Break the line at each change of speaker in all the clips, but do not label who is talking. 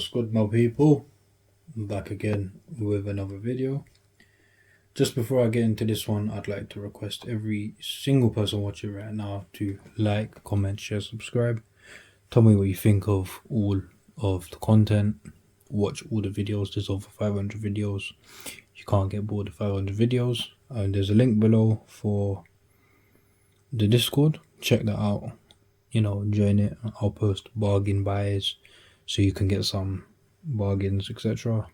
What's good, my people? I'm back again with another video. Just before I get into this one, I'd like to request every single person watching right now to like, comment, share, subscribe. Tell me what you think of all of the content. Watch all the videos. There's over 500 videos. You can't get bored of 500 videos. And there's a link below for the Discord. Check that out. Join it. I'll post bargain buys so you can get some bargains, etc.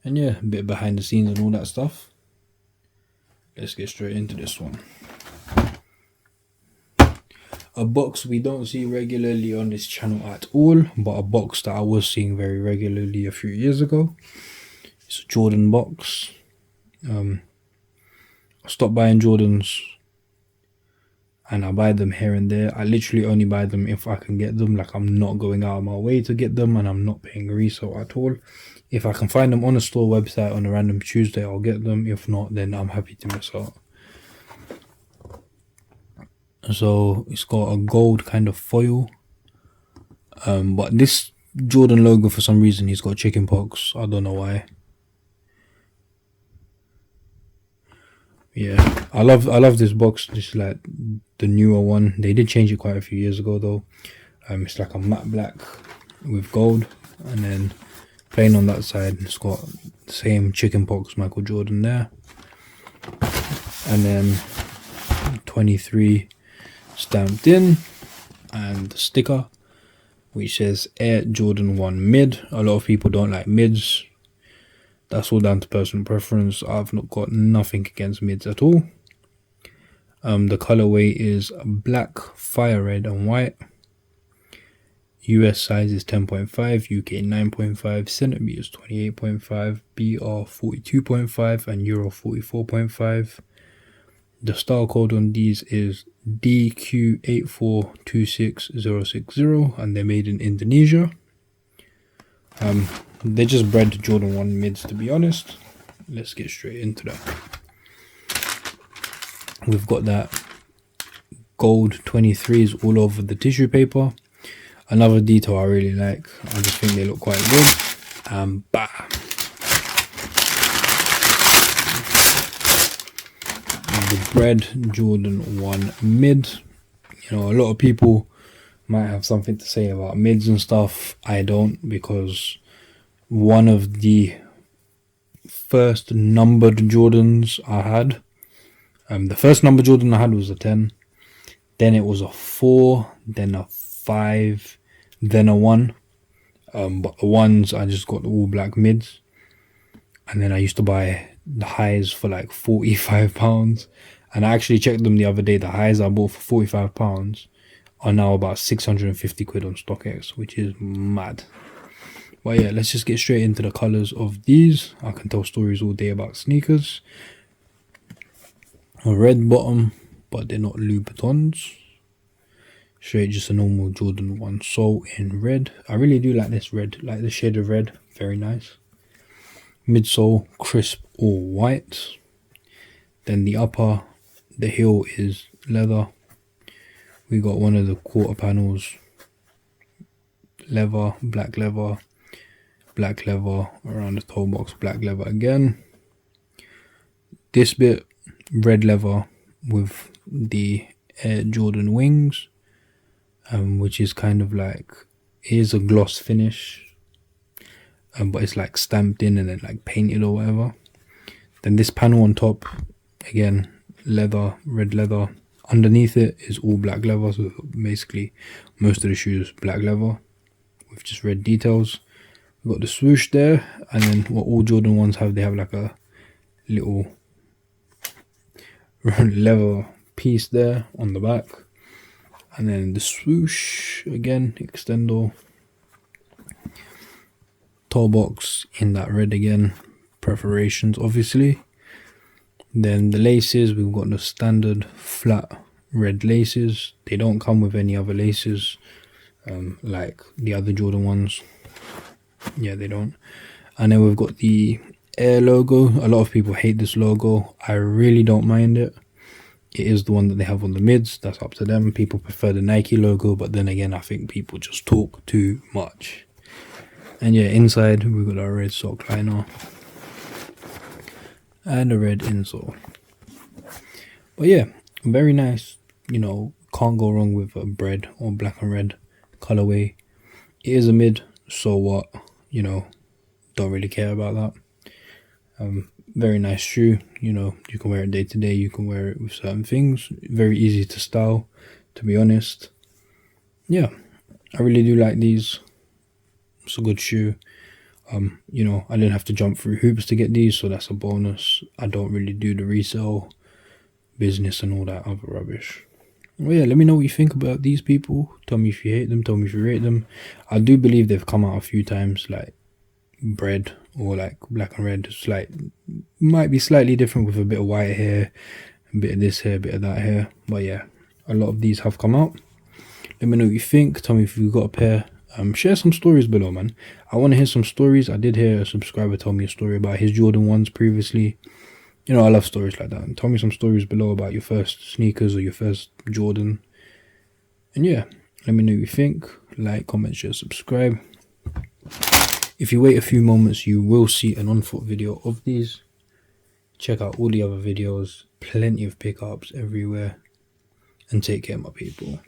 And yeah, a bit behind the scenes and all that stuff. Let's get straight into this one. A box we don't see regularly on this channel at all, but a box that I was seeing very regularly a few years ago. It's a Jordan box. I stopped buying Jordans and I buy them here and there. I literally only buy them if I can get them. Like, I'm not going out of my way to get them, and I'm not paying resale at all. If I can find them on a store website on a random Tuesday, I'll get them. If not, then I'm happy to miss out. So it's got a gold kind of foil, but this Jordan logo, for some reason, he's got chicken pox. I don't know why. Yeah, I love this box. This is like the newer one. They did change it quite a few years ago though. It's like a matte black with gold, and then plain on that side. It's got the same chicken pox Michael Jordan there, and then 23 stamped in, and the sticker which says Air Jordan 1 Mid. A lot of people don't like mids. That's all down to personal preference. I've not got nothing against mids at all. The colorway is black, fire red and white. US size is 10.5, UK 9.5, centimeters 28.5, BR 42.5 and Euro 44.5. The style code on these is DQ8426060, and they're made in Indonesia. They just bred Jordan 1 mids, to be honest. Let's get straight into that. We've got that gold 23s all over the tissue paper. Another detail I really like. I just think they look quite good. Bam. The Bred Jordan 1 mid. A lot of people might have something to say about mids and stuff. I don't, because one of the first numbered Jordans I had, the first numbered Jordan I had was a 10, then it was a 4, then a 5, then a 1, but the ones I just got all black mids, and then I used to buy the highs for like £45, and I actually checked them the other day. The highs I bought for £45 are now about 650 quid on StockX, which is mad. But yeah, let's just get straight into the colors of these. I can tell stories all day about sneakers. A red bottom, but they're not Louboutins. Straight, just a normal Jordan 1 sole in red. I really do like this red, like the shade of red, very nice. Midsole, crisp all white. Then the upper, the heel is leather. We got one of the quarter panels, leather, black leather around the toe box, black leather again. This bit, red leather with the Air Jordan wings, which is kind of like, it is a gloss finish, but it's like stamped in and then like painted or whatever. Then this panel on top, again, leather, red leather. Underneath it is all black leather, so basically most of the shoes black leather with just red details. We've got the swoosh there, and then what all Jordan ones have, they have like a little leather piece there on the back, and then the swoosh again, extendo, toe box in that red again, perforations obviously. Then the laces, we've got the standard flat red laces. They don't come with any other laces like the other Jordan ones. Yeah, they don't. And then we've got the Air logo. A lot of people hate this logo. I really don't mind it. It is the one that they have on the mids. That's up to them. People prefer the Nike logo, but then again, I think people just talk too much. And yeah, inside we got our red sock liner and a red insole. But yeah, very nice. You know, can't go wrong with a Bred or black and red colorway. It is a mid, so what? You know, don't really care about that. Very nice shoe. You know, you can wear it day to day. You can wear it with certain things. Very easy to style, to be honest. Yeah, I really do like these. It's a good shoe. You know, I didn't have to jump through hoops to get these, so that's a bonus. I don't really do the resale business and all that other rubbish. Well, yeah, let me know what you think about these people. Tell me if you hate them, tell me if you rate them. I do believe they've come out a few times, like Bred or like black and red. It's like, might be slightly different with a bit of white hair, a bit of this hair, a bit of that hair. But yeah, a lot of these have come out. Let me know what you think. Tell me if you've got a pair. Share some stories below, man. I want to hear some stories. I did hear a subscriber tell me a story about his Jordan 1s previously. You know, I love stories like that. And tell me some stories below about your first sneakers or your first Jordan. And yeah, let me know what you think. Like, comment, share, subscribe. If you wait a few moments, you will see an on-foot video of these. Check out all the other videos. Plenty of pickups everywhere. And take care, my people.